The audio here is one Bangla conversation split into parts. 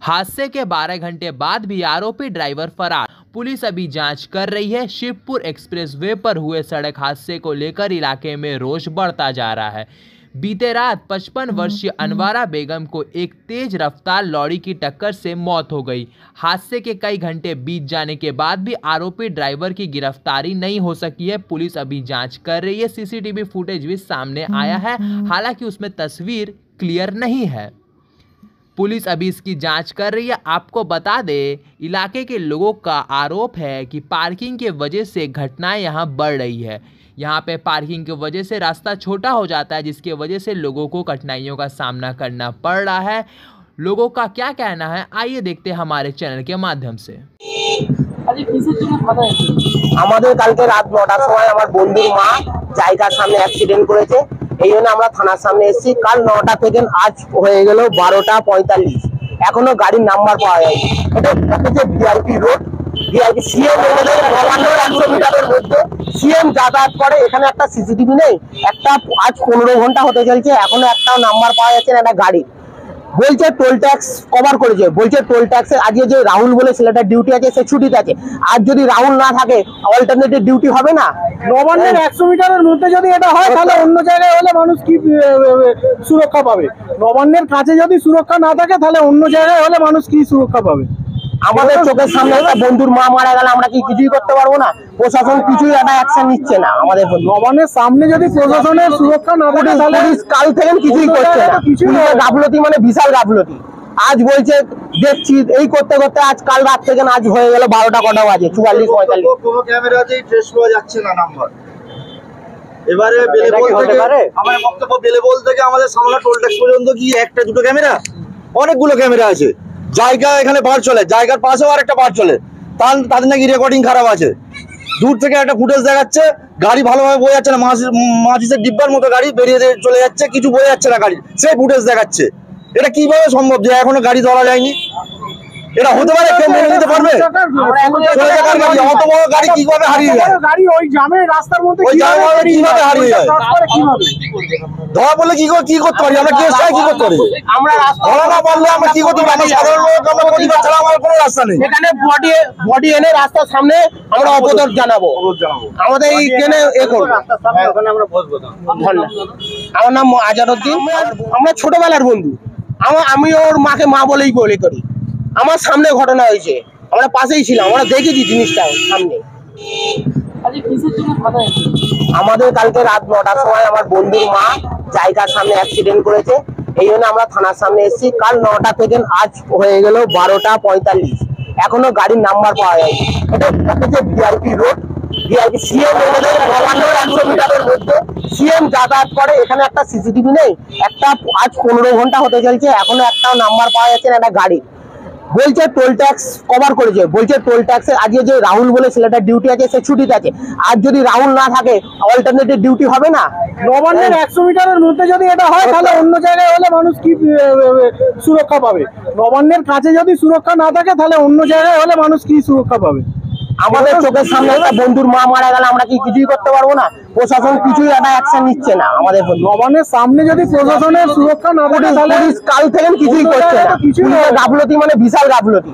हादसे के 12 घंटे बाद भी आरोपी ड्राइवर फरार। पुलिस अभी जांच कर रही है। शिवपुर एक्सप्रेसवे पर हुए सड़क हादसे को लेकर इलाके में रोष बढ़ता जा रहा है। बीते रात 55 वर्षीय अनवारा बेगम को एक तेज रफ्तार लॉरी की टक्कर से मौत हो गई। हादसे के कई घंटे बीत जाने के बाद भी आरोपी ड्राइवर की गिरफ्तारी नहीं हो सकी है। पुलिस अभी जांच कर रही है। सीसीटीवी फुटेज भी सामने आया है, हालांकि उसमें तस्वीर क्लियर नहीं है। पुलिस अभी इसकी जांच कर रही है। आपको बता दें, इलाके के लोगों का आरोप है कि पार्किंग के वजह से घटनाएं यहां बढ़ रही है। यहां पे पार्किंग की वजह से रास्ता छोटा हो जाता है, जिसकी वजह से लोगों को कठिनाइयों का सामना करना पड़ रहा है। लोगों का क्या कहना है, आइए देखते हैं हमारे चैनल के माध्यम से। আমাদের কালকে রাত ৯টার সময় আমার বন্ধুর মা জায়গার সামনে অ্যাক্সিডেন্ট করেছে। এই জন্য আমরা থানার সামনে এসেছি। কাল ৯টা থেকে আজ হয়ে গেল 12টা ৪৫, এখনো গাড়ির নাম্বার পাওয়া যায়নি। এটা হচ্ছে ভিআইপি রোড, ভিআইপি সিএম নবান্নর ১০০ মিটারের মধ্যে সিএম যাতায়াত করে। এখানে একটা সিসিটিভি নেই। একটা আজ ১৫ ঘন্টা হতে চলছে, এখনো একটাও নাম্বার পাওয়া যাচ্ছে না। একটা গাড়ি বলছে টোল ট্যাক্স কভার করেছে, বলছে টোল ট্যাক্সের আজকে যে রাহুল বলে ছেলেটা ডিউটি আছে সে ছুটিতে আছে। আর যদি রাহুল না থাকে অল্টারনেটিভ ডিউটি হবে না। নবান্নের ১০০ মিটারের মধ্যে যদি এটা হয় তাহলে অন্য জায়গায় হলে মানুষ কি সুরক্ষা পাবে? নবান্নের কাছে যদি সুরক্ষা না থাকে তাহলে অন্য জায়গায় হলে মানুষ কি সুরক্ষা পাবে? আমাদের চোখের সামনে একটা বন্ধুর মা মারা গেল, আমরা কি কিছুই করতে পারবো না? প্রশাসন কিছুই একটা অ্যাকশন নিচ্ছে না। আমাদের নবান্নের সামনে যদি প্রশাসনের সুরক্ষা না থাকে তাহলে কাল থেকে কিছুই করছে না। গাফলতি মানে বিশাল গাফলতি। আজ বলছে দেখছি, এই করতে করতে আজ কাল রাত থেকে আজ হয়ে গেল 12টা কটা বাজে ৪৪ ৪৫। কোনো ক্যামেরাতেই ট্রেস পাওয়া যাচ্ছে না নাম্বার। এবারে আমার বক্তব্য বেলেবল থেকে আমাদের সামলা টোল ট্যাক্স পর্যন্ত কি একটা দুটো ক্যামেরা? অনেকগুলো ক্যামেরা আছে। জায়গা এখানে বার চলে, জায়গার পাশেও আরেকটা বার চলে, তাদের নাকি রেকর্ডিং খারাপ আছে। দূর থেকে একটা ফুটেজ দেখাচ্ছে, গাড়ি ভালোভাবে বয়ে যাচ্ছে না, মাচিসের ডিব্বার মতো গাড়ি বেরিয়ে চলে যাচ্ছে, কিছু বয়ে যাচ্ছে না গাড়ি, সেই ফুটেজ দেখাচ্ছে। এটা কিভাবে সম্ভব যে এখনো গাড়ি ধরা যায়নি? এটা হতে পারে? কেউ মেনে নিতে পারবে? অত বড় গাড়ি কিভাবে হারিয়ে যায়? গাড়ি ওই জামে রাস্তার মধ্যে কিভাবে হারিয়ে যায়? ধরা পড়লে কি করতে পারি আমরা? কেস চাই কি করতে পারি? আমরা ধরা না পারলে আমরা কি করতে পারি? আমরা সাধারণ লোক, আমরা প্রতিবাদ ছাড়া আমার কোনো রাস্তা নেই। এখানে বডি এনে রাস্তার সামনে আমরা অবরোধ জানাবো। আমাদের এইখানে আমরা বসবো। আমার নাম আজারউদ্দিন, আমরা ছোটবেলার বন্ধু। আমি ওর মাকে মা বলেই বলে করি। আমার সামনে ঘটনা হয়েছে, আমরা পাশেই ছিলাম, আমরা দেখেছি জিনিসটা সামনে। আমাদের কালকে রাত ৯টার সময় আমার বন্ধুর মা জায়গার সামনে অ্যাক্সিডেন্ট করেছে। এই জন্য আমরা থানার সামনে এসেছি। কাল ৯টা থেকে আজ হয়ে গেল 12টা ৪৫, এখনো গাড়ির নাম্বার পাওয়া যায়নি। এটা হচ্ছে ভিআইপি রোড, ভিআইপি সিএম নবান্নর ১০০ মিটারের মধ্যে সিএম যাতায়াত করে। এখানে একটা সিসিটিভি নেই। একটা আজ ১৫ ঘন্টা হতে চলছে, এখনো একটাও নাম্বার পাওয়া যাচ্ছে না। একটা গাড়ি বলছে টোল ট্যাক্স কভার করেছে, বলছে টোল ট্যাক্সের আজকে যে রাহুল বলে ছেলেটা ডিউটি আছে সে ছুটিতে আছে। আর যদি রাহুল না থাকে অল্টারনেটিভ ডিউটি হবে না। নবান্নের ১০০ মিটারের মধ্যে যদি এটা হয় তাহলে অন্য জায়গায় হলে মানুষ কি সুরক্ষা পাবে? নবান্নের কাছে যদি সুরক্ষা না থাকে তাহলে অন্য জায়গায় হলে মানুষ কি সুরক্ষা পাবে? আমাদের চোখের সামনে একটা বন্ধুর মা মারা গেল, আমরা কি কিছুই করতে পারবো না? প্রশাসন কিছুই একটা অ্যাকশন নিচ্ছে না। আমাদের নবান্নের সামনে যদি প্রশাসনের সুরক্ষা না থাকে তাহলে কাল থেকে কিছুই করছে না। গাফলতি মানে বিশাল গাফলতি।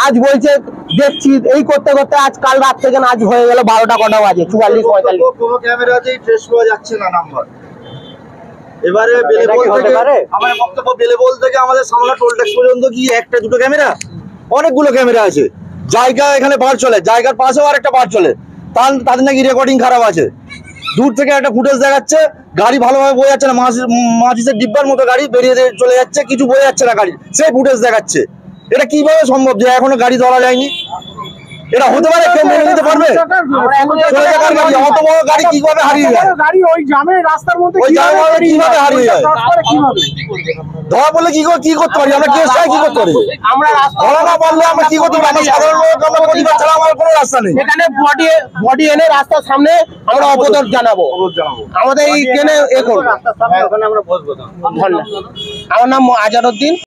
আজ বলছে দেখছি, এই করতে করতে আজ কাল রাত থেকে আজ হয়ে গেল 12টা কটা বাজে ৪৪ ৪৫। কোনো ক্যামেরাতেই ট্রেস পাওয়া যাচ্ছে না নাম্বার। এবারে আমার বক্তব্য বেলেবল থেকে আমাদের সামলা টোল ট্যাক্স পর্যন্ত কি একটা দুটো ক্যামেরা? অনেকগুলো ক্যামেরা আছে। জায়গা এখানে বার চলে, জায়গার পাশেও আরেকটা বার চলে, তাদের নাকি রেকর্ডিং খারাপ আছে। দূর থেকে একটা ফুটেজ দেখাচ্ছে, গাড়ি ভালোভাবে বয়ে যাচ্ছে না, মাচিসের ডিব্বার মতো গাড়ি বেরিয়ে চলে যাচ্ছে, কিছু বয়ে যাচ্ছে না গাড়ি, সেই ফুটেজ দেখাচ্ছে। এটা কিভাবে সম্ভব যে এখনো গাড়ি ধরা যায়নি? এটা হতে পারে? কেউ মেনে নিতে পারবে? অত বড় গাড়ি কিভাবে হারিয়ে যায়? গাড়ি ওই জামে রাস্তার মধ্যে কিভাবে হারিয়ে যায়? ধরা পড়লে কি করতে পারি? আমরা কেস চাই কি করতে পারি? আমরা ধরা না পারলে আমরা কি করতে পারি? আমরা সাধারণ লোক, আমরা প্রতিবাদ ছাড়া আমার কোনো রাস্তা নেই। এখানে বডি এনে রাস্তার সামনে আমরা অবরোধ জানাবো। আমাদের এইখানে আমরা বসবো। আমার নাম আজারউদ্দিন।